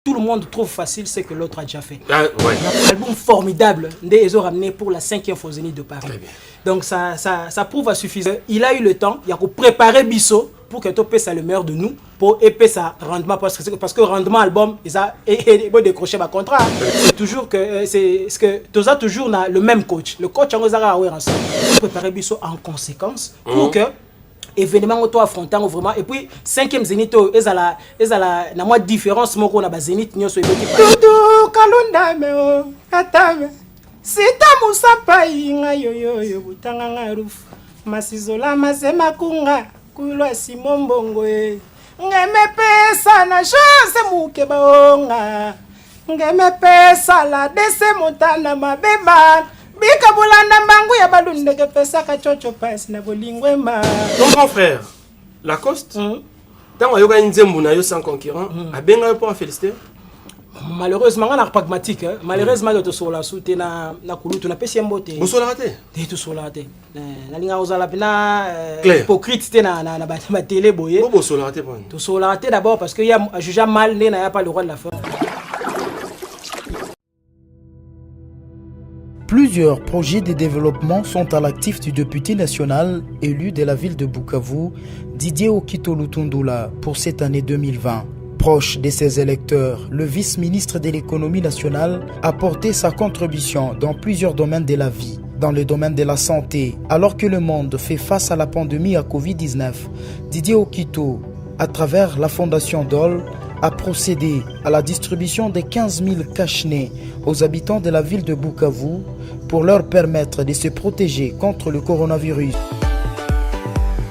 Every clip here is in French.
tout le monde trouve facile ce que l'autre a déjà fait. Ah, ouais. Un album formidable, ils ont ramené pour la 5e fois au Zénith de Paris. Donc ça prouve à suffisant. Il a eu le temps, il a préparé Bisso pour que tu puisses le meilleur de nous, pour épais ça rendement, parce que rendement album, ils ont décroché ma contrat. C'est toujours que, c'est ce que, tu as toujours le même coach. Le coach, on va préparer Bisso en conséquence pour que événement auto affrontant vraiment et puis 5e Zénith na moi différence moko na ba Zénith nyonso eboti tutu kalunda meo atame sita musapa inga yoyo butanga ngarufu masizola masema kunga kulwa simombongo ngemepesa na chose muke baonga ngemepesa la dese montana mabeba. Ton grand frère, Lacoste, tant que tu as sans concurrent, a bien pour féliciter. Malheureusement, on est pragmatique. Malheureusement, tu es la soute na kulu, tu n'as pas si mbote. Tu es raté. Tu es raté. Na linga ozala pena hypocrite na télé boye. Tu es raté. Tu es raté d'abord parce que y a jugé mal né n'a pas le droit de la faire. Plusieurs projets de développement sont à l'actif du député national élu de la ville de Bukavu, Didier Okito Lutundula, pour cette année 2020. Proche de ses électeurs, le vice-ministre de l'économie nationale a porté sa contribution dans plusieurs domaines de la vie. Dans le domaine de la santé, alors que le monde fait face à la pandémie à Covid-19, Didier Okito, à travers la fondation DOL, a procédé à la distribution de 15 000 cache-nez aux habitants de la ville de Bukavu pour leur permettre de se protéger contre le coronavirus.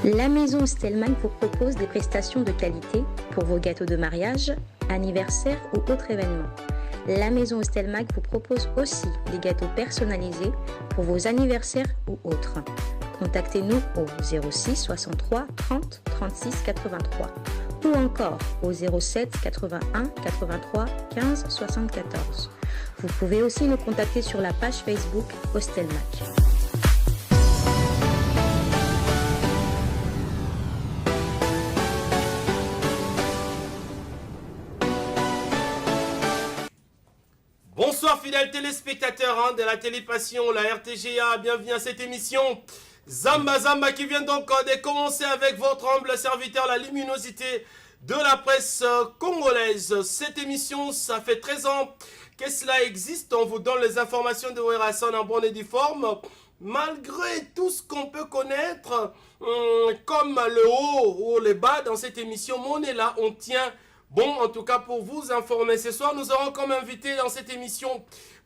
La maison Stelman vous propose des prestations de qualité pour vos gâteaux de mariage, anniversaire ou autres événements. La maison Stelmag vous propose aussi des gâteaux personnalisés pour vos anniversaires ou autres. Contactez-nous au 06 63 30 36 83 ou encore au 07 81 83 15 74. Vous pouvez aussi nous contacter sur la page Facebook Hostelmac. Bonsoir fidèles téléspectateurs de la Télépassion, la RTGA, bienvenue à cette émission Zamba Zamba qui vient donc de commencer avec votre humble serviteur, la luminosité de la presse congolaise. Cette émission, ça fait 13 ans que cela existe, on vous donne les informations de Werrason en bonne et due forme. Malgré tout ce qu'on peut connaître, comme le haut ou le bas dans cette émission, on est là, on tient bon, en tout cas pour vous informer. Ce soir, nous aurons comme invité dans cette émission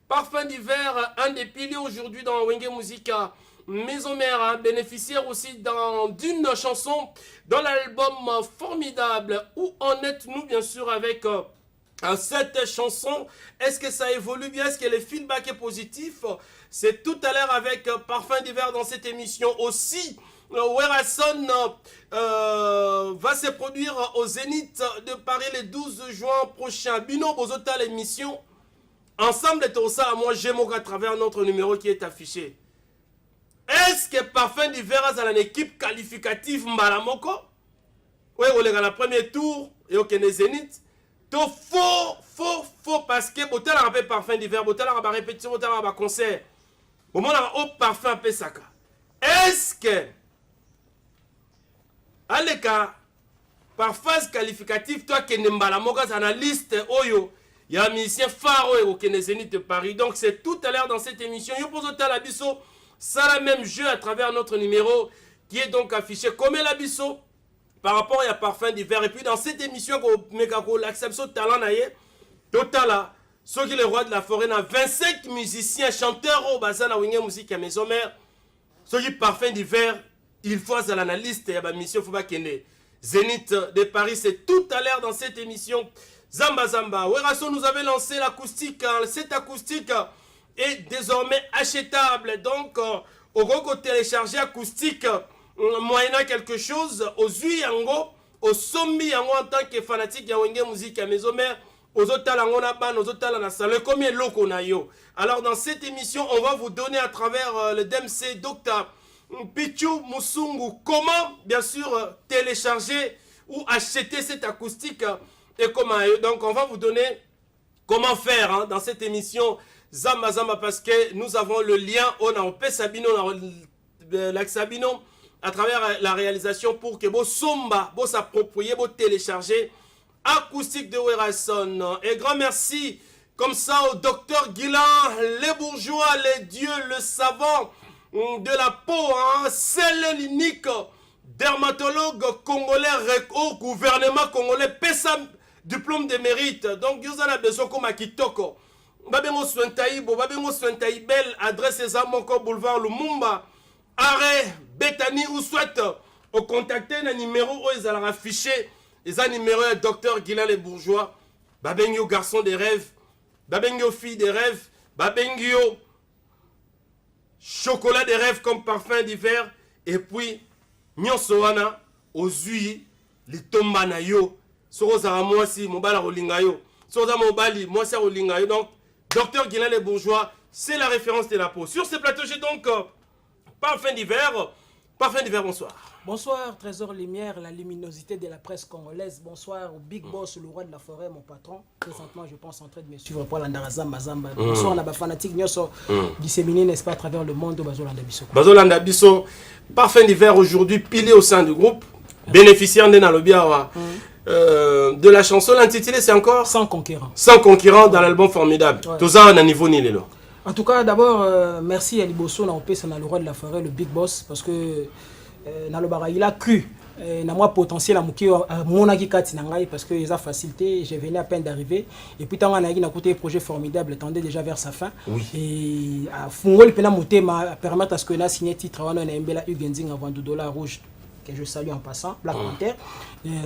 Parfum d'hiver, un des piliers aujourd'hui dans Wenge Musica, Maison Mère, bénéficiaire aussi d'une chanson dans l'album formidable. Où en êtes-nous bien sûr avec cette chanson? Est-ce que ça évolue bien? Est-ce que le feedback est positif? C'est tout à l'heure avec Parfum d'hiver dans cette émission aussi. Werrason va se produire au Zénith de Paris le 12 juin prochain. Bino Bozota l'émission. Ensemble tout ça, moi j'aime à travers notre numéro qui est affiché. Est-ce que Parfum d'hiver a une équipe qualificative Mbalamoko? Oui, on est à la premier tour et au Zénith. Tout faux parce que Botel a rappelé Parfum d'hiver, Botel a répétition, Botel a concert. Au moment où on a Parfum Pesaka. Est-ce que Aleka, par phase qualificative, toi qui n'es pas la moga, c'est une liste, il y a un musicien phare au Zénith de Paris. Donc c'est tout à l'heure dans cette émission. Yo pose au Talabiso, ça le même jeu à travers notre numéro qui est donc affiché comme l'Abisso par rapport à Parfum d'hiver. Et puis dans cette émission, l'acception de talent, total, ceux qui sont les rois de la forêt, 25 musiciens, chanteurs au bazar à Wenge Musique à Maison Mère. Ceux qui Parfum d'hiver. Il faut à l'analyste et à la mission Foubakene. Zénith de Paris, c'est tout à l'heure dans cette émission. Zamba Zamba. Werrason nous avait lancé l'acoustique. Cette acoustique est désormais achetable. Donc, au gros télécharger acoustique, moyennant quelque chose, aux Uyango, aux Sombi Yango en tant que fanatique Yawenge Musique à Maison Mère, aux Otalango Naban, aux Otalana Salé, combien loko na yo. Alors, dans cette émission, on va vous donner à travers le DMC Docteur Pichu Musungu, comment bien sûr télécharger ou acheter cette acoustique et comment. Donc on va vous donner comment faire hein, dans cette émission Zamba Zamba parce que nous avons le lien on a Opé Sabino, on a l'Axabino à travers la réalisation pour que vos somba, vos s'approprier, vos télécharger acoustique de Werason. Et grand merci comme ça au docteur Guilan, les bourgeois, les dieux, le savant de la peau, hein, c'est l'unique dermatologue congolais au gouvernement congolais, pesa diplôme de mérite. Donc, vous en avez besoin comme à Kitoko. Babengo Swentaïbo, Babengo Swentaïbel, adresse Zamoko Boulevard Lumumba, arrêt Bethany ou soit au contacter un numéro où ils allaient afficher. Ils ont un numéro de docteur Guilan les bourgeois, Babengo garçon des rêves, Babengo fille des rêves, Babengo chocolat des rêves comme parfum d'hiver, et puis Nyonsoana aux huiles, les tombana yo, Sorozara moi si, Mobala Rolinga yo, Sorozara Mobali, moi c'est Rolinga yo. Donc, docteur Guilan les bourgeois, c'est la référence de la peau. Sur ce plateau, j'ai donc parfum d'hiver. Parfum d'hiver, bonsoir. Bonsoir, Trésor Lumière, la luminosité de la presse congolaise. Bonsoir au Big Boss, le roi de la forêt, mon patron. Présentement, je pense en train de me suivre pour l'Andarazamba Zamba. Bonsoir, on a des fanatiques disséminés, n'est-ce pas, à travers le monde. Bazolanda Bisso. Bazolanda Bisso, parfum d'hiver aujourd'hui, pilé au sein du groupe, bénéficiaire de Nalobiawa. De la chanson, l'intitulé, c'est encore Sans concurrent. Sans concurrent dans l'album formidable. Tout ça, on a niveau ni l'élo. En tout cas, d'abord, merci à Liboso, c'est le roi de la forêt, le Big Boss, parce que il a cru dans moi potentiel à mon agikati parce que les a facilité, j'ai venu à peine d'arriver et puis tant on a eu un projet formidable tendait déjà vers sa fin. Oui. Et à Fungol pena monter m'a permettre à ce que na signé titre on a Mbela Ugenzing avant $2 rouge que je salue en passant, Black Panther,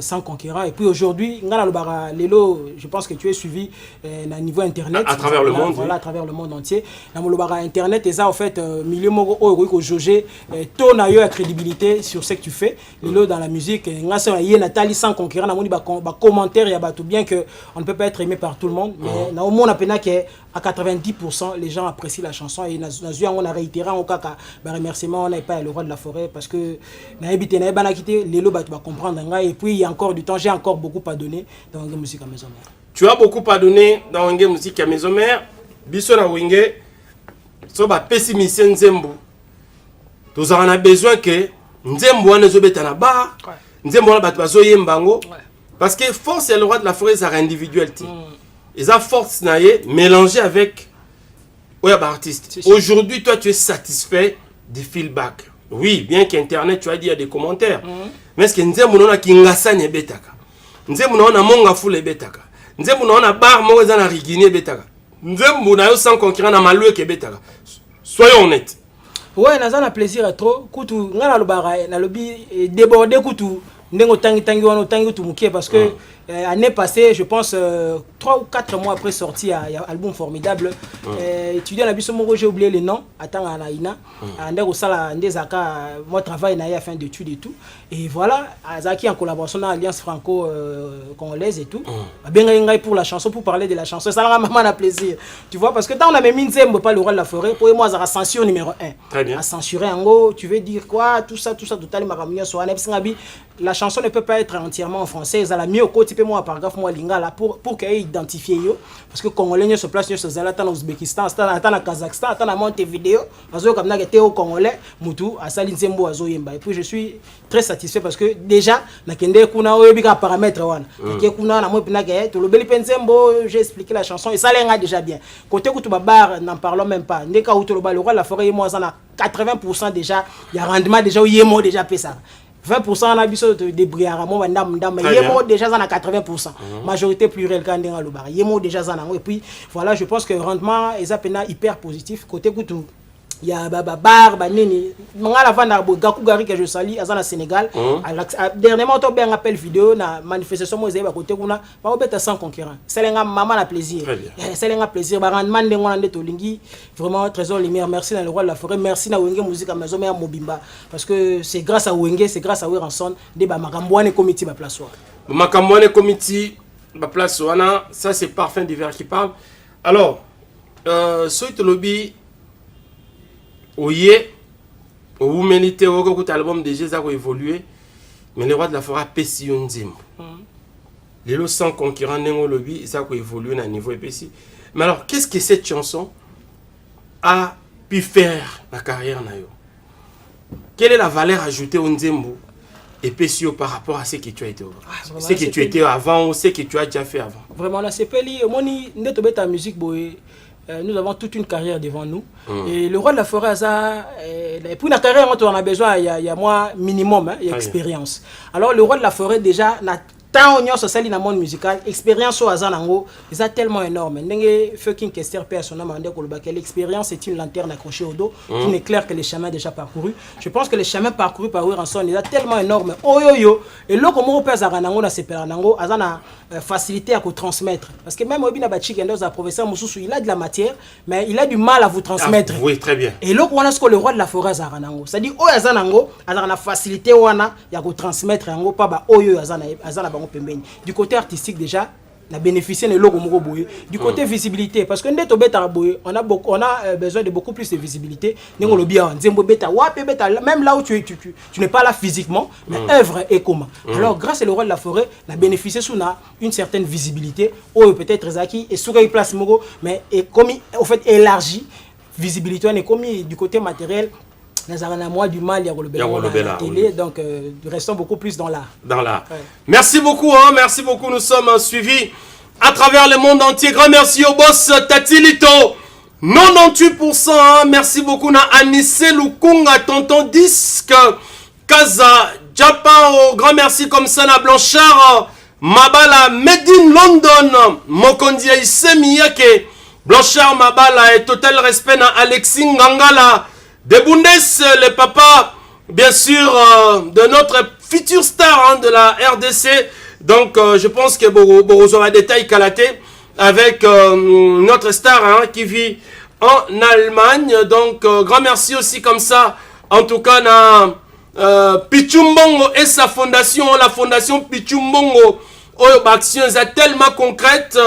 sans concurrent. Et puis aujourd'hui, Lelo, je pense que tu es suivi à niveau internet. À travers le monde. Voilà, à travers le monde entier. Dans internet, et ça, en fait, milieu moro au jauger ton ailleurs crédibilité sur ce que tu fais. Lelo dans la musique, Nathalie sans concurrent, on a commentaire, il y a tout bien que on ne peut pas être aimé par tout le monde. Mais au moins, on a peine que à 90%, les gens apprécient la chanson. Et on a réitéré en cas remerciement, on n'est pas le roi de la forêt parce que Lelo va comprendre. Et puis il y a encore du temps, j'ai encore beaucoup à donner dans la musique à Maison Mère. Tu as beaucoup à donner dans la musique à Maison Mère. Biso na Wenge, so ba pessimiste Nzembo. Nous en a besoin que Nzembo ane zo beta na bar, Nzembo na bato bazo yembango. Parce que force et le roi de la forêt ça individuel. Ils ont force naie mélangée avec artiste. Aujourd'hui, toi tu es satisfait du feedback. Oui, bien qu'Internet, tu as dit, il y a des commentaires. Mais est-ce que nous avons un Kingasa Nebetaka? Nous avons un Monga Foule Betaka. Nous avons un bar Moza Rigine Betaka. Nous avons un sans concurrent à Maloué Betaka. Soyons honnêtes. Ouais, nous avons un plaisir trop. Koutou, nous avons un lobby débordé. Koutou, nous avons un tangi parce que l'année passée, je pense, 3 ou 4 mois après sortie, il y a un album formidable. Étudiant à Bissau Moro, j'ai oublié le nom. Attends, à la Ina. Moi, travail à fin d'études et tout. Et voilà, Azaki en collaboration dans l'Alliance franco-congolaise et tout. Bien pour la chanson, pour parler de la chanson. Ça leur a plaisir. Tu vois, parce que quand on a mis Nzembo, pas le roi de la forêt, pour moi, ça a censure numéro 1. Très bien. À censurer en gros, tu veux dire quoi? Tout ça, tout à l'heure, la chanson ne peut pas être entièrement en français. Ça l'a mis au côté. Moi paragraphe moi lingala pour qu'elle identifie yo parce que congolais se place sur zala en Ouzbékistan en Kazakhstan en Montevideo azo comme na été au congolais mutu asali nzembo azo yemba et puis je suis très satisfait parce que déjà na kende kuna oyebika paramètre wana ke kuna na mo pina ke to lobeli penzembo j'ai expliqué la chanson et ça lenga déjà bien côté kutu babar n'en parlons même pas ndeka uto le roi la forêt moi ça na 80% déjà il y a rendement déjà yemo déjà fait ça 20% on a besoin de débrouillard moi yemo déjà ça na 80%. Majorité plurielle quand on a le bar yemo déjà ça na et puis voilà je pense que rendement est hyper positif côté kutu il y a bar banini mangala vanda gaku gari que je salue azana Sénégal dernièrement on bien appel vidéo na manifestation moi ba côté kuna ba obeta sans concurrent c'est lenga maman la plaisir c'est lenga plaisir ba rendement ndengo na to lingi vraiment Trésor Lumière merci dans le roi de la forêt merci na Wenge musique à Maison Mère Mobimba parce que c'est grâce à Wenge c'est grâce à Weranson de ba makambwane committee ba place wa makambwane committee ba place wana ça c'est parfum d'hiver qui parle alors soit lobby Oye, ou mérité au album déjà ça a évolué, mais le roi de la forêt Pession Nzembo. Les lots sans concurrent, Nengo Lobby, ça a évolué à un niveau épaissi. Mais alors, qu'est-ce que cette chanson a pu faire la carrière Nayo? Quelle est la valeur ajoutée au Nzembo épaissi par rapport à ce que tu as été avant? Ce que tu étais avant ou ce que tu as déjà fait avant? Vraiment, là, c'est Peli. Moni, ta musique, nous avons toute une carrière devant nous. Et le roi de la forêt, pour une carrière, on a besoin, il y a moins minimum, il y a expérience. Alors, le roi de la forêt, déjà, tant on a dans le monde musical, expérience au hasard, c'est tellement énorme. L'expérience est une lanterne accrochée au dos qui n'éclaire que les chemins déjà parcourus. Je pense que les chemins parcourus par Ranson sont tellement énormes. Et là, comme on peut facilité à vous transmettre. Parce que même professeur Moussou, il a de la matière, mais il a du mal à vous transmettre. Oui, très bien. Et là, on a ce que le roi de la forêt, c'est-à-dire, il a la facilité à vous transmettre, du côté artistique déjà, on a bénéficié de logo. Du côté visibilité, parce que on a besoin de beaucoup plus de visibilité. Même là où tu n'es pas là physiquement, mais œuvre est commun. Alors grâce au roi de la forêt, on a bénéficié de une certaine visibilité. Ou peut-être Zaki et sur une place mais comme au fait élargi visibilité, on est comme du côté matériel. Nous avons moins du mal à la télé, donc restons beaucoup plus dans l'art. Ouais. Merci beaucoup, merci beaucoup. Nous sommes suivis à travers le monde entier. Grand merci au boss Tatilito. 98%, merci beaucoup na Anissé Lukunga, Tonton Disque, Kaza, Japao. Grand merci comme ça na Blanchard, Mabala, Made in London, Mokondia Isemiyake, Blanchard Mabala et total respect na Alexis Ngangala. De Bundes, le papa, bien sûr, de notre futur star de la RDC. Donc, je pense que Borozo a détail calaté avec notre star qui vit en Allemagne. Donc, grand merci aussi comme ça. En tout cas, Pichumbongo et sa fondation, la fondation Pichumbongo, action est tellement concrète.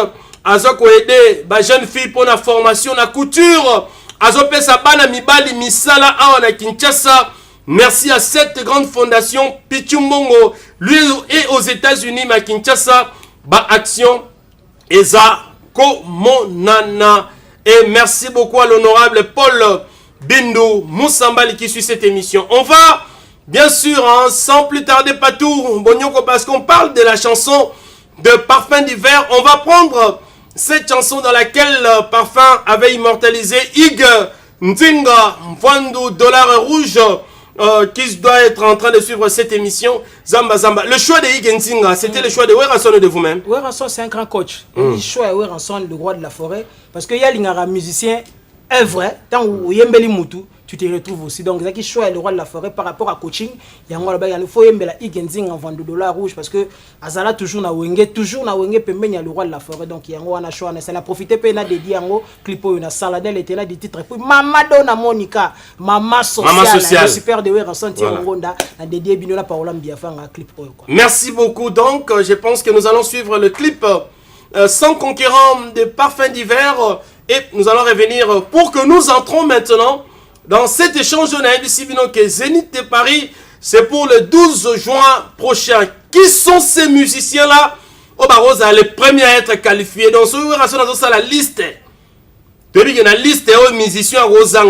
Azoko aider les jeunes filles pour la formation, la couture. Azopesa bana mibali misala awana Kinshasa. Merci à cette grande fondation Pichumbongo, lui et aux États-Unis, ma Kinshasa, ba action Eza Komonana. Et merci beaucoup à l'honorable Paul Bindu Moussambali qui suit cette émission. On va, bien sûr, sans plus tarder pas tout, Bonyoko, parce qu'on parle de la chanson de Parfum d'hiver. On va prendre cette chanson dans laquelle Parfum avait immortalisé Ig Nzinga Mvandu Dollar Rouge qui doit être en train de suivre cette émission. Zamba Zamba. Le choix de Ig Nzinga, c'était le choix de Weranson et de vous-même? Weranson, c'est un grand coach. Il choisit Weranson, le roi de la forêt, parce qu'il y a un musicien œuvre, tant où Yembeli Moutou, tu te retrouves aussi. Donc, c'est qui choisit le roi de la forêt par rapport à coaching. Il y a il faut Yembela Igenzing en vente de dollars rouge parce que Azala toujours na wenge pembe il y a le roi de la forêt. Donc, il y a un choix. Ça n'a profité pas de dédié en clipo une saladelle était là des titres. Puis Mama Dona Monica, Mama Social, super de Weranson Ronda, a dédié Binola Paola Mbiafa un clip. Merci beaucoup. Donc, je pense que nous allons suivre le clip sans concurrent de Parfum d'hiver. Et nous allons revenir pour que nous entrons maintenant dans cet échange de ABC que Zénith de Paris. C'est pour le 12 juin prochain. Qui sont ces musiciens-là? Obarosa, les premiers à être qualifiés. Donc, sur la liste. Depuis qu'il y a une liste de musiciens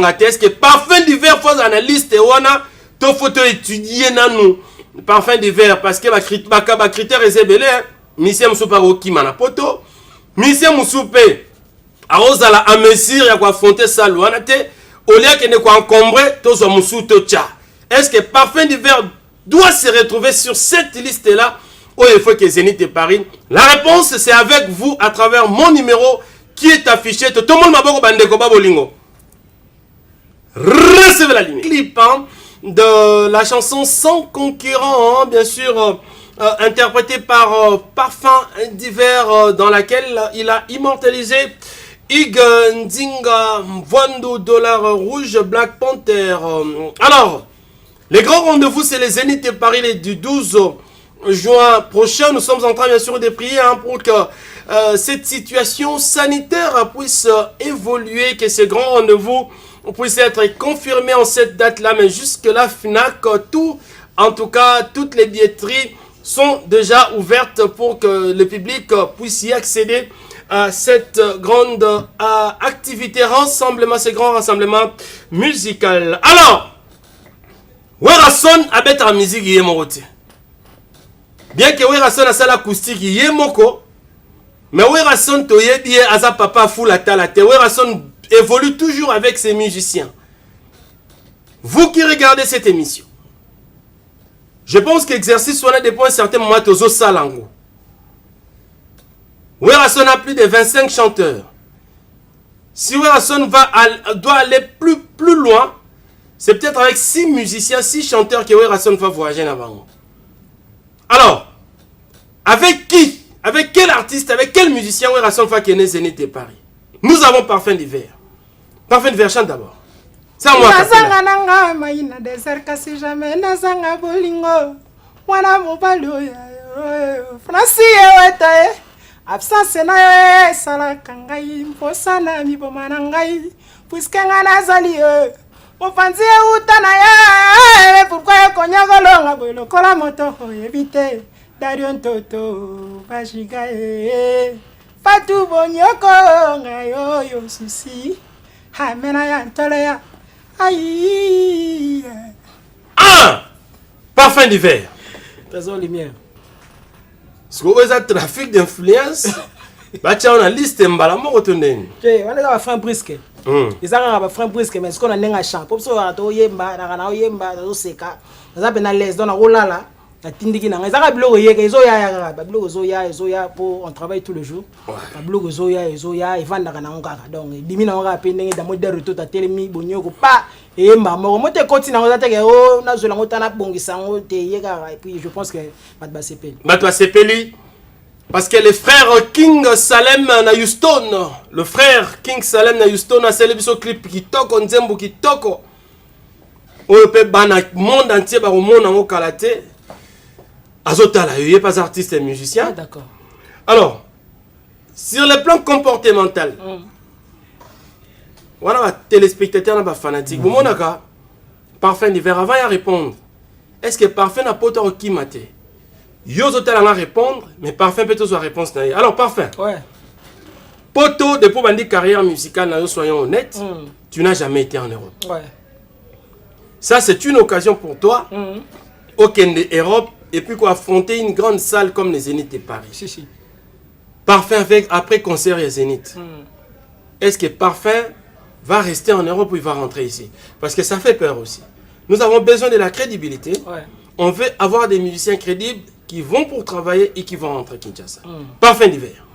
à est-ce que Parfum d'hiver faut une liste il faut étudier nous Parfum d'hiver parce que les critères sont belés. Monsieur Moussoupa Okimana Poto. Monsieur Moussoupe. Arozala à mesure ya affronter ça loanate au lieu que ne quoi encombrer tous musu tocha. Est-ce que Parfum d'hiver doit se retrouver sur cette liste là ou il faut que Zénith de Paris? La réponse c'est avec vous à travers mon numéro qui est affiché. Tout le monde m'a beaucoup bandeko babolingo. Recevez la ligne. Clip de la chanson Sans concurrent, bien sûr interprété par Parfum d'hiver dans laquelle il a immortalisé Ig Nzinga Mvandu Dollar Rouge Black Panther. Alors, les grands rendez-vous, c'est les Zénith de Paris du 12 juin prochain. Nous sommes en train, bien sûr, de prier pour que cette situation sanitaire puisse évoluer, que ces grands rendez-vous puissent être confirmés en cette date-là. Mais jusque-là, FNAC, tout, en tout cas, toutes les billetteries sont déjà ouvertes pour que le public puisse y accéder à cette grande activité, rassemblement, ce grand rassemblement musical. Alors, Werason abet la musique yemorote. Bien que Werason a la acoustique yemoko, mais Werason toye bien aza papa fou la talate. Werason évolue toujours avec ses musiciens. Vous qui regardez cette émission, je pense qu'exercice soit depuis un certain moment tozo salango. Werason a plus de 25 chanteurs. Si Werason doit aller plus loin, c'est peut-être avec 6 musiciens, 6 chanteurs que Werason va voyager là-bas. Alors, avec qui? Avec quel artiste, avec quel musicien Werason va kenner Zénith de Paris? Nous avons Parfum d'hiver. Parfum d'hiver, chante d'abord. C'est à moi. Nazanga nanga maina desert kasi jamais nazanga bolingo. Wana mobalo ya Franci weta absence na yo sala kangai mposana miboma na ngai puisque nga nazali mopanzi utana ya pourquoi konyagolonga bolo kola moto evite Darion Toto Bashiga Fatou Bonyoko ngayo yo susi Hamena ya ntole ya aïe. Ah! Parfum d'hiver. Trésor lumière. Parce que vous avez trafic d'influence. Bah tiens, on a liste mbala mo retourner. Ok, on est dans Franck Brisque. Ils ont un Franck Brisque, mais ce qu'on a un chant. Pour ça, on a yemba, on a yemba, on a seka. On a ben l'aise, on a rolala. La tindiki na ngeza kabilo yeke ezoya ya babilo ezoya pour on travaille tous les jours. Babilo ezoya evanda kana ngaka. Donc dimina ngaka pendenge da modèle retour ta telemi bonyoko pa et mba mo mote koti na ngota te o na zola ngota na bongisa ngote yeka et puis je pense que batba sepeli. Batba sepeli parce que le frère King Salem na Houston, le frère King Salem na Houston a célébré ce clip kitoko nzembo kitoko. O pe bana monde entier ba au monde en kalate. Azotala, il n'y a pas artiste et musicien. Ah, d'accord. Alors, sur le plan comportemental, voilà, les téléspectateurs, les fanatiques, vous m'avez Parfum d'hiver, avant de répondre, est-ce que Parfum n'a pas autant qui m'a dit? Yozotel a répondre, mais Parfum peut toujours réponse. Alors, Parfum. Ouais. Poto, depuis ma carrière musicale, soyons honnêtes, tu n'as jamais été en Europe. Ouais. Ça, c'est une occasion pour toi, au Kende Europe. Et puis quoi, affronter une grande salle comme les Zénith de Paris. Si. Parfum avec après concert et Zénith. Est-ce que Parfum va rester en Europe ou il va rentrer ici? Parce que ça fait peur aussi. Nous avons besoin de la crédibilité. Ouais. On veut avoir des musiciens crédibles qui vont pour travailler et qui vont rentrer à Kinshasa. Parfum d'hiver.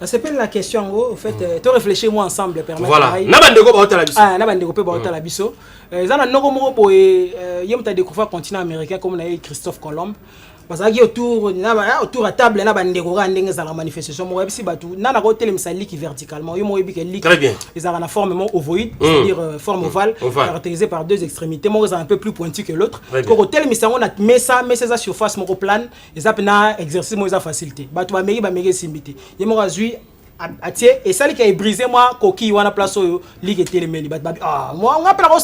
C'est pas la question, au fait, tu réfléchis moi ensemble. Voilà. Nabandego ba hota la biso. Ah, Nabandego pe ba hota la biso. Zana noko moko boye, yem ta découvert continent américain comme Christophe Colomb. Parce que autour à table, Nabandego ga ndenge za la manifestation mo yebisi batu nana ko telemisa lik verticalement. Yo mo yebi ke lik. Très bien. Ils ont une forme ovoïde, c'est-à-dire forme ovale, caractérisée par 2 extrémités. Moi, un peu plus pointu que l'autre. Quand on telemisa on a mis ça surface mon plane, ils appellent exercice moi ça facilité. Batu ba mege simbité. Yemo razui et ça qui est brisé moi coquille wana place au ligue téléméli ah moi on appelle au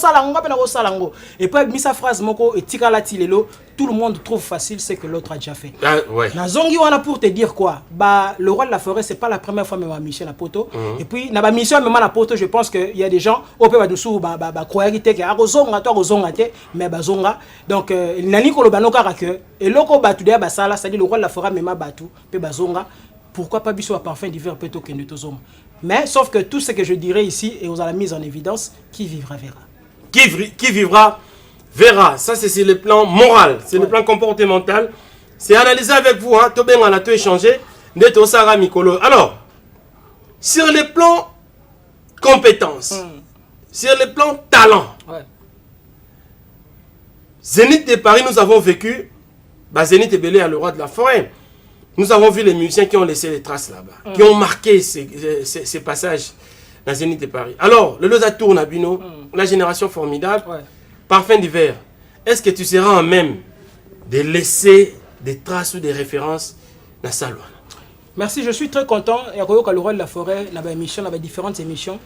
salango et puis mis sa phrase moko et tikala tilelo tout le monde trouve facile ce que l'autre a déjà fait. Ah, ouais. Na zongi wana pour te dire quoi, bah le roi de la forêt c'est pas la première fois même à Michel à Poto et puis na ba mission même à Poto je pense que il y a des gens au peut ba dessous ba croire que a rozonga to rozonga te mais ba zonga donc nani ko lo banoka que et loko batu de ba sala c'est-à-dire le roi de la forêt même batu pe ba zonga. Pourquoi pas biso à Parfum d'hiver plutôt que de Tozoma? Mais sauf que tout ce que je dirais ici et on a la mise en évidence, qui vivra verra. Qui vivra verra. Ça c'est sur le plan moral, c'est le plan comportemental. C'est analysé avec vous, hein. Tout bien on a tout échangé. Alors, sur le plan compétence, sur le plan talent, Zénith de Paris, nous avons vécu, Zénith et Belé à le roi de la forêt. Nous avons vu les musiciens qui ont laissé des traces là-bas, qui ont marqué ces passages dans Zénith de Paris. Alors, le Loza tourne à Bino, la génération formidable, Parfum d'hiver. Est-ce que tu seras en même de laisser des traces ou des références dans la salle? Merci, je suis très content. Et le roi de la forêt, dans différentes émissions,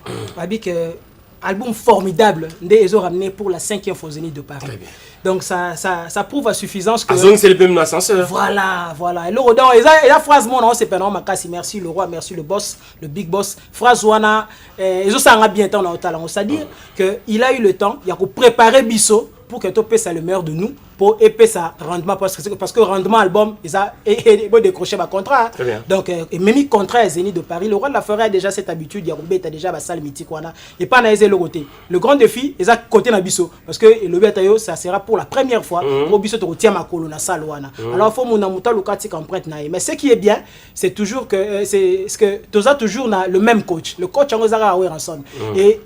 album formidable ils ont ramené pour la 5e fois Zénith de Paris. Donc ça prouve à suffisance que c'est le même ascenseur. Voilà. Et le rodon et la phrase mon nom c'est pas non makasi merci le roi, merci le boss, le big boss. Phrase wana ils ont ça bien temps dans le talent, c'est-à-dire que il a eu le temps, il a préparé Bisso pour que tu ça le meilleur de nous pour épais ça rendement parce que rendement album ils a décroché ma contrat. Donc même contrat Zénith de Paris, le roi de la forêt a déjà cette habitude, il y a déjà la salle mythique wana et pas naïser le côté. Le grand défi ils a côté na Bisso parce que le betayo ça sera pour la première fois pour Bisso te retient ma colonne salle wana. Alors faut mon amuta lokati empreinte naï. Mais ce qui est bien, c'est toujours que c'est ce que tu as toujours le même coach. Le coach en Ozara Weranson et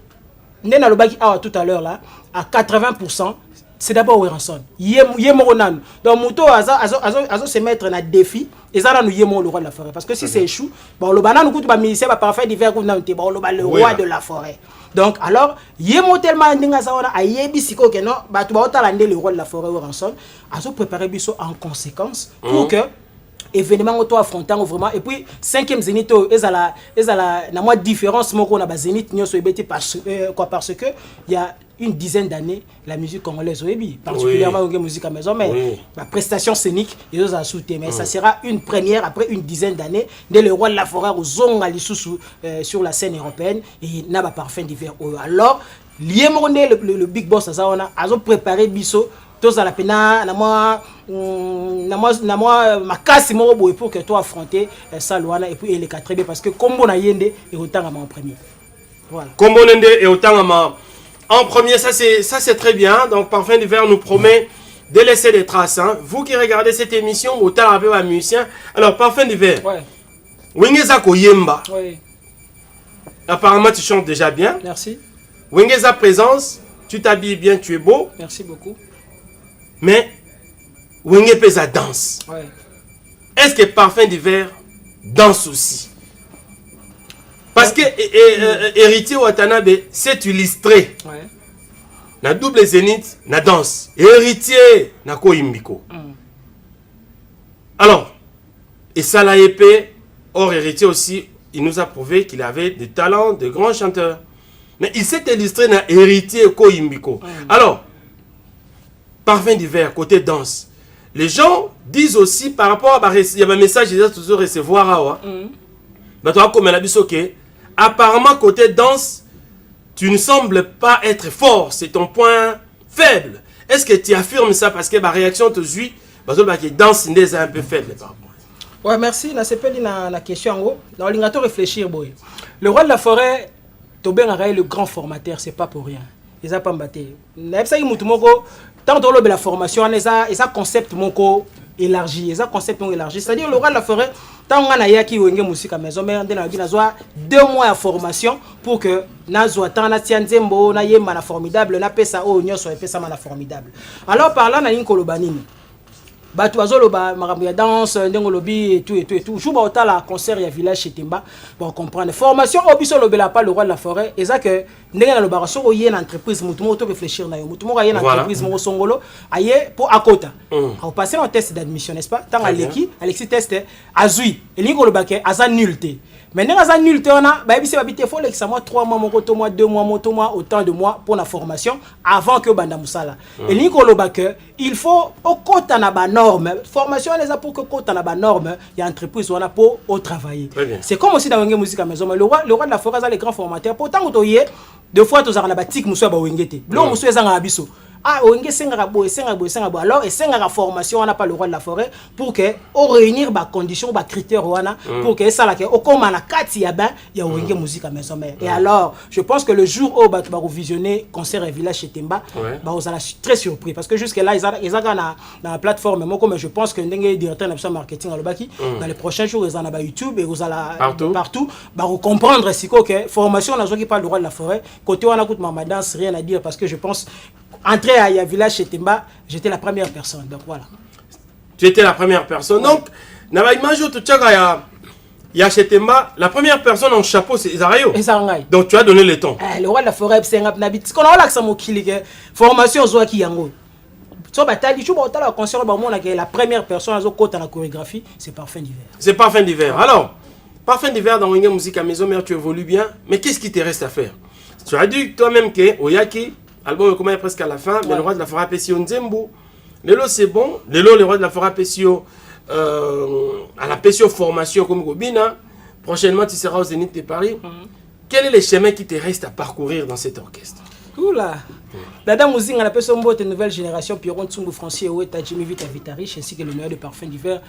Nena Lobaki tout à l'heure là à 80%. C'est d'abord Weranson. Yémoronan. Donc, Mouto azo se mettre dans défi. Et ça, nous yémons le roi de la forêt. Parce que si c'est échou, bon, le banan, nous coûte pas ministère, va parfait d'hiver, le roi de la forêt. Donc, alors, yémon tellement d'ingazawana, a yébisiko que non, bah, tu vas otalande le roi de la forêt Weranson. Azo préparer biso en conséquence pour que événement auto affrontant vraiment et puis 5e Zénith na moi différence mon qu'on a Zénith nyoso ebeti parce que il y a une dizaine d'années la musique congolaise oyebi particulièrement la musique à maison mais la prestation scénique ils ont sauté mais ça sera une première après une dizaine d'années dès le roi de la forêt au zonga lisusu sur la scène européenne et n'a pas parfum d'hiver alors lié le big boss ça on a préparé biso tous à la pena na moi makasi mo boy pour que toi affronter ça loana et puis il est très bien parce que combo na yende et autant en premier voilà combo nende et autant en premier ça c'est très bien donc Parfum d'hiver nous promet de laisser des traces hein. Vous qui regardez cette émission autant avec un musicien alors Parfum d'hiver Wingeza Koyemba apparemment tu chantes déjà bien merci Wingeza présence tu t'habilles bien tu es beau merci beaucoup. Mais, Wenge Pesa danse. Est-ce que Parfum d'hiver danse aussi? Parce que Héritier Watanabe s'est illustré. Na double zénith, na danse. Héritier, na koimbiko. Alors, et ça l'a épée, or Héritier aussi, il nous a prouvé qu'il avait des talents de grands chanteurs. Mais il s'est illustré na Héritier koimbiko. Alors, Parfum d'hiver, côté danse. Les gens disent aussi par rapport à il y a un message qu'ils doivent toujours recevoir. Apparemment, côté danse, tu ne sembles pas être fort. C'est ton point faible. Est-ce que tu affirmes ça parce que ma réaction te suit? Parce que danse est un peu faible. Ouais, merci. C'est pas la question. Dans l'ingato réfléchir, boy. Le roi de la forêt, Tobin a le grand formateur, c'est pas pour rien. Ils ont pas battu. Tant que la formation, ils ont concept élargi, c'est-à-dire le roi de la forêt, tant qu'on a yaki wenge musique à maison, mais on a 2 mois de formation pour que nazo tant na tianzembo na yema na formidable na pesa o nyoso pesa na formidable. Alors par là na yinkolo banini. Batu azoloba makambo ya danse ndengo lobi et tout jour ba otala concert ya village chez Timba pour comprendre formation obiso lobela pas le roi de la forêt et ça que ndenge na lobara soko yé na entreprise mutu mo to réfléchir na yo mutu mo yé na entreprise mo songolo aye pour akota au passer un test d'admission n'est-ce pas tant Alexis test azui et lingo lobake aza nulté maintenant aza nulté on a ba bisi ba bité faut l'examen 3 mois mon mois 2 mois moto mois autant de mois pour la formation avant que banda musala et lingo lobake il faut okota na ba norme formation les a pour que kota na ba norme il y a entreprise on a pour au travailler c'est comme aussi dans wenge musique à maison mais le roi de la forêt a les grands formateurs pourtant otoyé deux fois tous na batik muso ba wengete lo muso ezanga abiso wenge senga bo alors et senga formation on n'a pas le roi de la forêt pour que au réunir ba conditions ba critères wana pour que ça là que au comme na kati ya ben ya wenge musique à maison et alors je pense que le jour où ba visionner concert et village chez Temba ba on sera très surpris parce que jusque là ils ont na la plateforme moi comme je pense que ndenge directeur national marketing à Lobaki dans les prochains jours ils en a ba YouTube et vous allez partout ba comprendre si que formation na qui parle le roi de la forêt côté on a coûte ma danse rien à dire parce que je pense entrer à un village chez Temba, j'étais la première personne. Donc voilà. Tu étais la première personne. Donc, il y a chez Temba, la première personne en chapeau, c'est Isarayo. Donc tu as donné le temps. Le roi de la forêt, c'est un habit. Ce qu'on a là, c'est mon formation Zoaki Yango. La première personne à la chorégraphie, c'est Parfum d'hiver. C'est Parfum d'hiver. Alors, Parfum d'hiver dans Wenge Musique à maison, mais tu évolues bien. Mais qu'est-ce qui te reste à faire? Tu as dit toi-même que Oyaki, album est presque à la fin, mais le roi de la forêt Pessio Nzembo. Lelo c'est bon. Lelo, le roi de la forêt Pessio à la Pessio formation comme Gobina. Prochainement, tu seras au Zénith de Paris. Quel est le chemin qui te reste à parcourir dans cet orchestre? Oula, la dame musique on appelle son boîte nouvelle génération Pierron Tsungu Francier Oueta Jimmy Vita Vitarich ainsi que le meilleur de parfum d'hiver.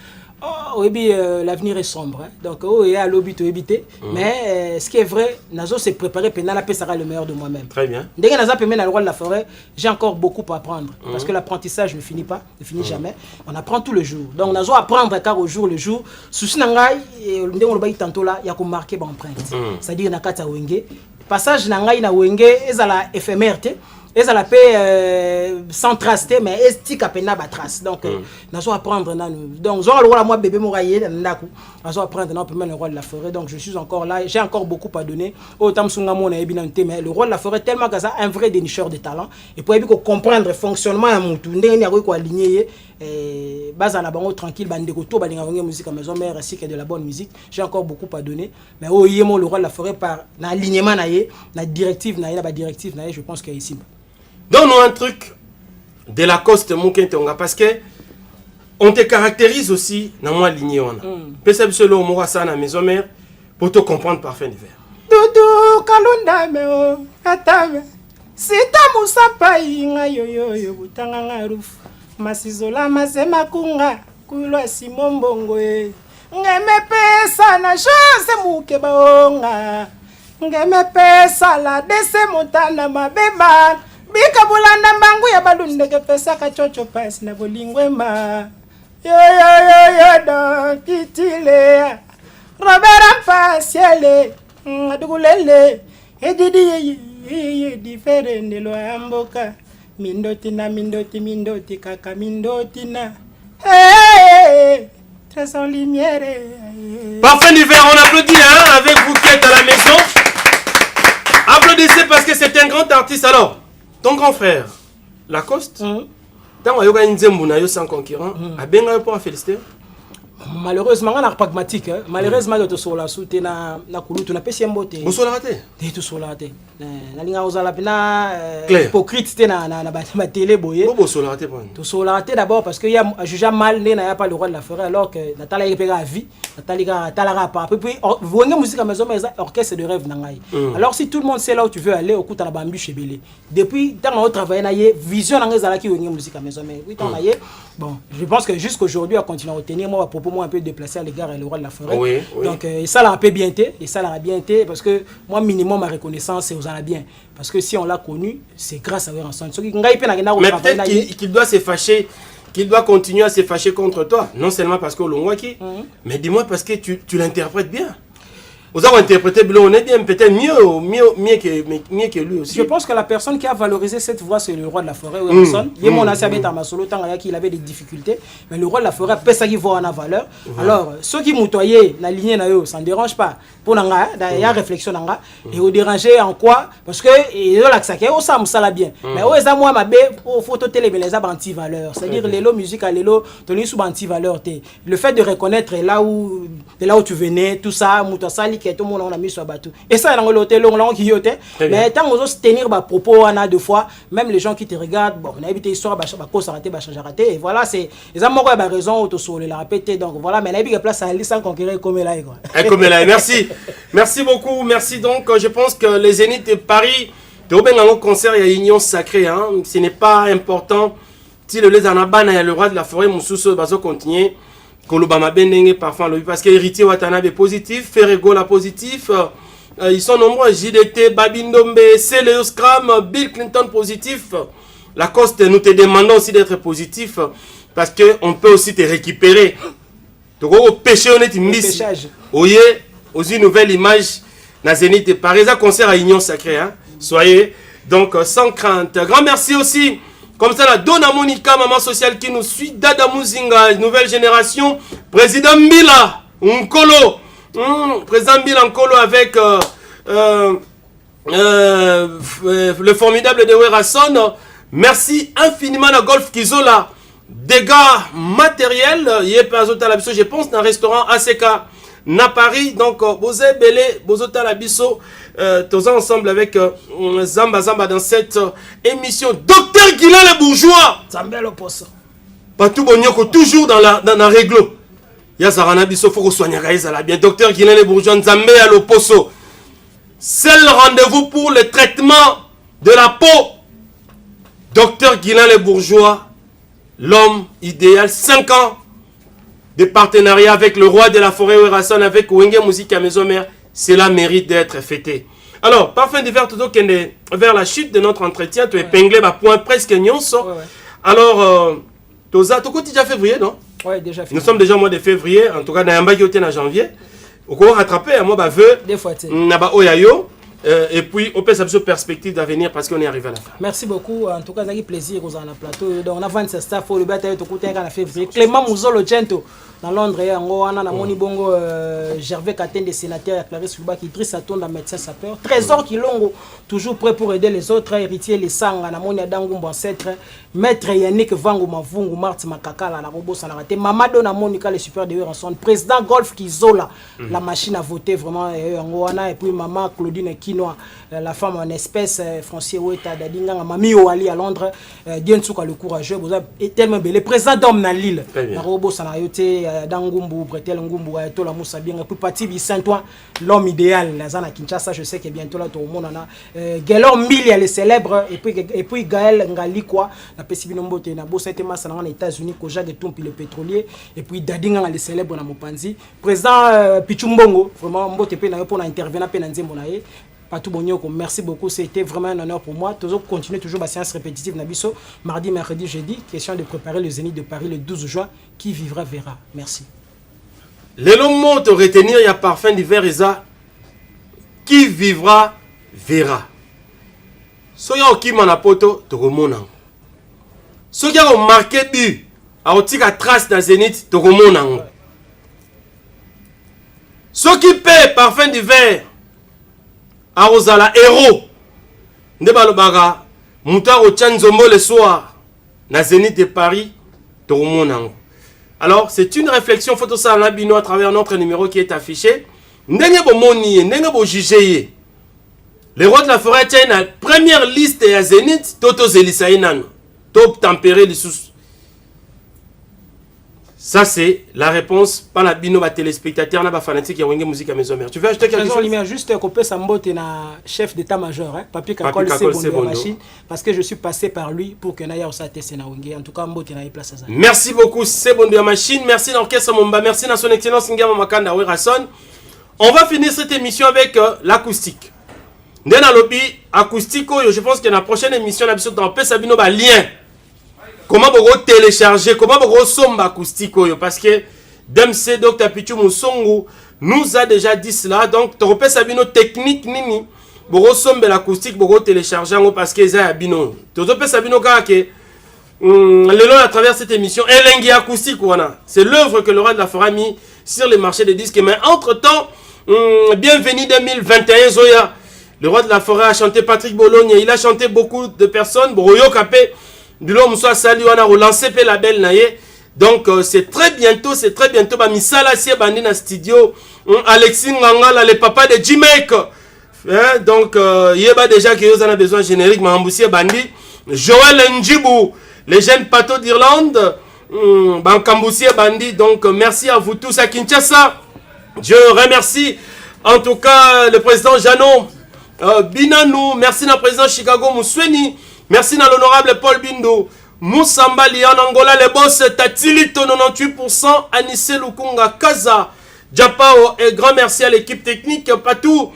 Oh oui, l'avenir est sombre, hein. Donc oh il y a l'obit au éviter, mais ce qui est vrai, Nazo s'est préparé pendant la paix sera le meilleur de moi-même. Très bien. Dès que Nazo peut mettre le roi de la forêt, j'ai encore beaucoup à apprendre parce que l'apprentissage ne finit pas, ne finit jamais. On apprend tout le jour. Donc Nazo apprendre car au jour le jour, souci nangai et on le bail tantôt là, il y a qu'on marquer mon empreinte. C'est-à-dire nakata wenge. Passage nangai na wenge ezala éphémère té ezala paix sans trace té mais esti kapena ba trace donc nazo apprendre nanu donc zo le moi bébé moraye ndaku nazo apprendre na peut le roi de la forêt donc je suis encore là j'ai encore beaucoup à donner autant sunga mona ebinante mais le roi de la forêt tellement que ça un vrai dénicheur de talent et pour bien comprendre le fonctionnement à mutu ndenge ko aligner base à la bango tranquille bande ko to balinga ngé musique à maison mère ainsi que de la bonne musique j'ai encore beaucoup à donner mais oh yemo le roi de la forêt par na alignement na yé na directive na yé na ba directive na yé je pense que ici donne-nous un truc de la coste Moukentonga parce que on te caractérise aussi dans moi lignée on a pesa bisolo mo ça na maison mère pour te comprendre parfait l'hiver Dudu kalunda meo atame sita musapa inga yo butanga ngarufu masizola mazema kunga kulwa simombongo ngeme pesa na chose muke baonga ngeme pesa la dese motana mabeba bika bulanda mbangu ya balunde ke pesa kachocho pasi na bolingwema yo da kitile robera pasiele adugulele edidi ye diferende lo amboka mindoti kaka mindoti na très en lumière. Parfait d'hiver, on applaudit hein, avec vous qui êtes à la maison. Applaudissez parce que c'est un grand artiste. Alors, ton grand frère, Lacoste, tant que yoga Nzembo na yo sans concurrent, a bien eu pour féliciter. Malheureusement, on a pragmatique. Malheureusement, tu sur la soute na kulu tu na pesi mbote. Vous sur la raté. Tu sur la raté. Na linga ozala pena hypocrite te na ba télé boye. Vous sur la raté pour. Tu sur la raté d'abord parce que y a jugé mal né na pas le roi de la forêt alors que Natala y pega vie. Natala talara pas. Puis vous voyez musique à maison mais orchestre de rêve nangai. Alors si tout le monde sait là où tu veux aller au coup ta bambu chez Belé. Depuis tant on travaille na yé vision nangai zala ki voyez musique à maison mais oui tant na yé. Bon, je pense que jusqu'aujourd'hui on continue à retenir moi à propos moi un peu déplacé à l'égard et le roi de la forêt. Oui. Donc ça l'a un peu bien été et ça l'a bien été parce que moi minimum ma reconnaissance c'est aux en bien parce que si on l'a connu c'est grâce à eux ensemble. Mais peut-être qu'il doit se fâcher, qu'il doit continuer à se fâcher contre toi, non seulement parce que l'Ongwaki, mais dis-moi parce que tu l'interprètes bien. Vous avez interprété bien, on est bien, peut-être mieux que lui aussi. Je pense que la personne qui a valorisé cette voix, c'est le roi de la forêt. Il il avait des difficultés, mais le roi de la forêt, peut ça qui voit en valeur. Alors, ceux qui moutoyaient la lignée, ça ne dérange pas. Pour nanga, il y a réflexion nanga. Et vous dérangez en quoi? Parce que il y a l'accès, ça me sala bien. Mais où est-ce moi ma bé, photo télé, mais les anti-valeurs. C'est-à-dire les lots musique, les lots, tenu sous anti-valeurs. Le fait de reconnaître là où tu venais, tout ça, moutosali que tout le monde on a mis sur bateau et ça dans l'hôtel long qui yote mais tant on ose tenir ba propos on a deux fois même les gens qui te regardent bon on a évité histoire ba cause raté ba changer raté et voilà c'est les amours ba raison auto sur le répéter donc voilà mais la big place à aller sans conquérir comme là quoi comme là merci beaucoup merci donc je pense que les Zénith de Paris de bien dans concert il y a union sacrée hein ce n'est pas important si le les anabana il y a le roi de la forêt Moussousso bazo continuer Kolobama Benenge parfois parce que héritier Watanabe positif, Ferregola positif, ils sont nombreux, JDT, Babindombe, Célio Scram, Bill Clinton positif. Lacoste, nous te demandons aussi d'être positif parce qu'on peut aussi te récupérer. Donc au péché on est une liste. Oye, aux une nouvelle image, na Zénith de Paris, un concert à Union Sacrée, hein. Soyez donc sans crainte. Grand merci aussi. Comme ça, la Dona Monica, maman sociale qui nous suit, Dada Muzinga, nouvelle génération, président Mbila, Nkolo, président Mbila Nkolo avec le formidable de Werasson. Merci infiniment à Golf Kizola. Dégâts matériels, je pense, dans un restaurant ACK, na Paris. Donc, Bozé Belé, Bozota Labiso, tous ensemble avec Zamba Zamba dans cette émission. Docteur Guilain le bourgeois. Zambé le poisson. Patou Bonyoko, toujours dans la réglo. Yazarana Bisso, faut soigner la bien. Docteur Guilain le bourgeois, Zambé à l'Oposo. C'est le rendez-vous pour le traitement de la peau. Docteur Guilain le bourgeois, l'homme idéal, 5 ans de partenariat avec le roi de la forêt Ouerasson, avec Wenge Musique à Maison Mère. Cela mérite d'être fêté. Alors, parfum d'hiver, tout vers la chute de notre entretien, tu épinglé ma point presque nyonso. Alors, tu as déjà février, non? Oui, déjà février. Nous sommes déjà au mois de février, en tout cas, dans en janvier. Au cours rattrapé, à moi, veux. Des fois, Oyayo. Et puis, on peut s'appuyer sur perspective d'avenir parce qu'on est arrivé à la fin. Merci beaucoup. En tout cas, c'est un plaisir qu'on a un plateau. Donc, on a 27 staff pour le bataille de côté en février. Clément Mouzolo Gento dans Londres, on a Moni Bongo, Gervais Katende, sénateur, Clarisse Luba, qui Idriss Atonda, médecin sapeur. Trésor Kilongo, toujours prêt pour aider les autres héritiers, les sangs, Moni Adangumbo ancêtre. Maître Yannick Vango Mavungu, Marti Makaka, la Robo Sanarate. Mamadou Monica, le super de Ranson. Président Golf Kizola, la machine à voter vraiment. Et puis maman Claudine Kinoa, la femme en espèce, Francier Oueta, Dadinga, Mami Oali à Londres. Diensuka le courageux, vous avez tellement belle. Le président d'homme dans l'île, la Robo Sanarate. Dangumbu, Bretel Ngumbu, Tola Moussa bien, puis Pati Saint-Ouen, l'homme idéal, la Zana Kinshasa, je sais que bientôt là, tout le monde en a. Gaël Milia, le célèbre, et puis Gaël Ngali, quoi, la Pessibinombo, na Bossa et Massa aux États-Unis, Koja de Tumpi, le pétrolier, et puis Dadinga, le célèbre, na Mopanzi. Président Pichumbongo, vraiment, Mbote Pena, pour intervenir à Penanze Monae. Patou Bonyoko, merci beaucoup, c'était vraiment un honneur pour moi. Toujours continuer toujours ma séance répétitive Nabiso. Mardi, mercredi, jeudi, question de préparer le Zénith de Paris le 12 juin. Qui vivra verra. Merci. Les mots de retenir, il y a parfum d'hiver, Isa. Qui vivra verra. Soya au Kimanapoto, tu remontes. Soya au marqué but, à otika trace dans Zénith, tu remontes. Ceux qui paient parfum d'hiver, Arozala héros Ndebalobaga Moutaro Tchanzombo le soir na Zénith de Paris Torumonango. Alors c'est une réflexion photo ça à travers notre numéro qui est affiché. Ndenge bomoni ndenge bo jugé. Les rois de la forêt tiennent la première liste à Zénith Toto Zelisaïnan top tempéré les sous. Ça, c'est la réponse par la bino téléspectateur, na fanatique qui a musique à Maison Mère. Tu veux acheter quelque chose? Juste couper sa mbote na chef d'état-major, hein, Papi Kakol c'est bon machine, parce que je suis passé par lui pour que n'aille aussi tester na wenge. En tout cas, mbote na place à ça. Merci beaucoup, c'est bon de la machine. Merci l'orchestre Momba. Merci à son excellence Ngama Makanda Ouerasson. On va finir cette émission avec l'acoustique. Ndena lobi acoustique, je pense que la prochaine émission, la dans Pesabino ba lien. Comment vous télécharger, comment vous somba acoustique, parce que DMC Dr Pichu Moussongo nous a déjà dit cela. Donc, tu repères Sabino technique, nini, vous somba l'acoustique, vous télécharger parce que c'est Sabino. Tu repères Sabino car que le long à travers cette émission, Elengi acoustique, c'est l'œuvre que le roi de la forêt a mis sur les marchés des disques. Mais entre-temps, bienvenue 2021, Zoya. Le roi de la forêt a chanté Patrick Bologne, il a chanté beaucoup de personnes, Boroyo Kapé. Du l'homme soit salut, on a relancé la belle naïe. Donc c'est très bientôt, bah, Misala Sia Bandi na studio, Alexis Ngangala, le papa de Jamaica. Hein? Donc Yeba déjà que vous en a besoin générique, Mahambousia Bandi, Joël Njibou, les jeunes patos d'Irlande, Bankambousia Bandi. Donc merci à vous tous à Kinshasa. Je remercie en tout cas le président Jano Binanou, merci le président Chicago Mousweni. Merci à l'honorable Paul Bindo, Moussamba Lian Angola, les boss Tatilito 98%, Anissé Lukunga Kaza, Japao et grand merci à l'équipe technique, Patou,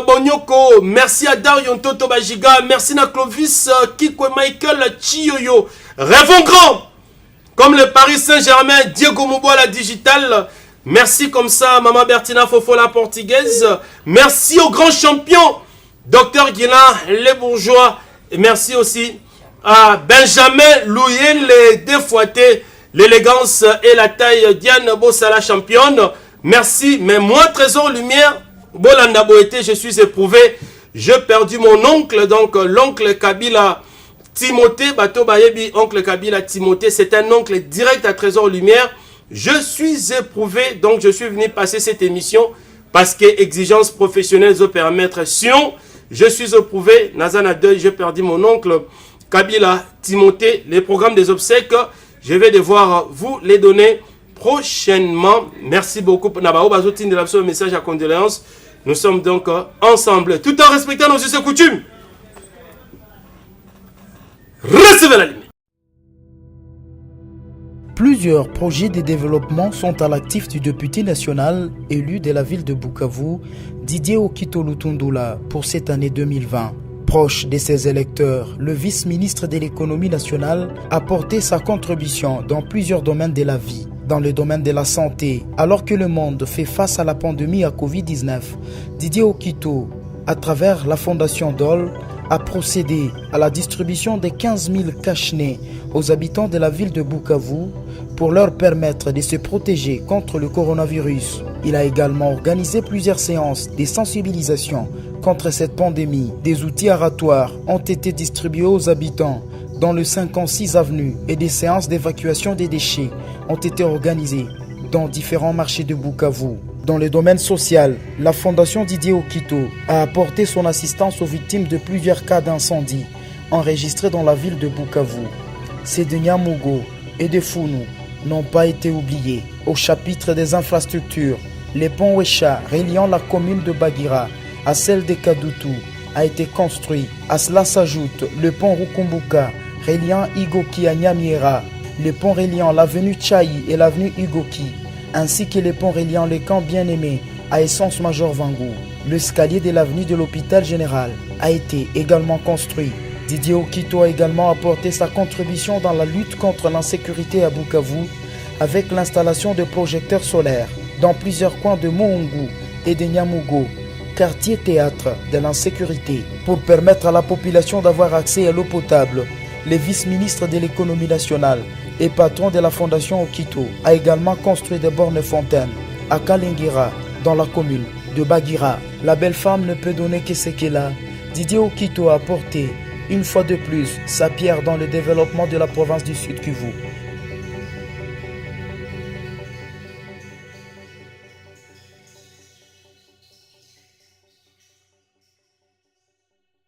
Bonyoko, merci à Darion Toto Bajiga, merci à Clovis, Kiko Michael Chiyoyo, rêvons grand, comme le Paris Saint-Germain, Diego Mouboua la digitale, merci comme ça, Maman Bertina Fofo la portugaise, merci aux grands champions, Docteur Guilain, les bourgeois. Et merci aussi à Benjamin Louyer, les défouettés, l'élégance et la taille Diane Bossala championne. Merci, mais moi, Trésor Lumière, Bolanda Boété, je suis éprouvé. J'ai perdu mon oncle, donc l'oncle Kabila Timothée, Bato Bayebi, oncle Kabila Timothée, c'est un oncle direct à Trésor Lumière. Je suis éprouvé, donc je suis venu passer cette émission parce que exigence professionnelle zo permettre Sion, je suis éprouvé, Nazana 2, j'ai perdu mon oncle Kabila Timothée, les programmes des obsèques, je vais devoir vous les donner prochainement. Merci beaucoup. Nabao Bazotine de l'absolu message à condoléances. Nous sommes donc ensemble, tout en respectant nos us et coutumes. Recevez la limite. Plusieurs projets de développement sont à l'actif du député national élu de la ville de Bukavu, Didier Okito Lutundula, pour cette année 2020. Proche de ses électeurs, le vice-ministre de l'économie nationale a porté sa contribution dans plusieurs domaines de la vie. Dans le domaine de la santé, alors que le monde fait face à la pandémie à Covid-19, Didier Okito, à travers la fondation DOL, a procédé à la distribution de 15 000 cache-nez aux habitants de la ville de Bukavu pour leur permettre de se protéger contre le coronavirus. Il a également organisé plusieurs séances de sensibilisation contre cette pandémie. Des outils aratoires ont été distribués aux habitants dans le 56 avenue et des séances d'évacuation des déchets ont été organisées dans différents marchés de Bukavu. Dans le domaine social, la fondation Didier Okito a apporté son assistance aux victimes de plusieurs cas d'incendie enregistrés dans la ville de Bukavu. Ces de Nyamugo et de Funu n'ont pas été oubliés. Au chapitre des infrastructures, le pont Wesha reliant la commune de Bagira à celle de Kadutu a été construit. À cela s'ajoute le pont Rukumbuka reliant Igoki à Nyamiera, le pont reliant l'avenue Tchaï et l'avenue Igoki, ainsi que les ponts reliant les camps bien-aimés à Essence Major Vangou. L'escalier de l'avenue de l'hôpital général a été également construit. Didier Okito a également apporté sa contribution dans la lutte contre l'insécurité à Bukavu avec l'installation de projecteurs solaires dans plusieurs coins de Moungu et de Nyamugo, quartier théâtre de l'insécurité, pour permettre à la population d'avoir accès à l'eau potable. Le vice-ministre de l'économie nationale et patron de la fondation Okito a également construit des bornes fontaines à Kalingira, dans la commune de Bagira. La belle femme ne peut donner que ce qu'elle a. Didier Okito a apporté une fois de plus sa pierre dans le développement de la province du Sud Kivu.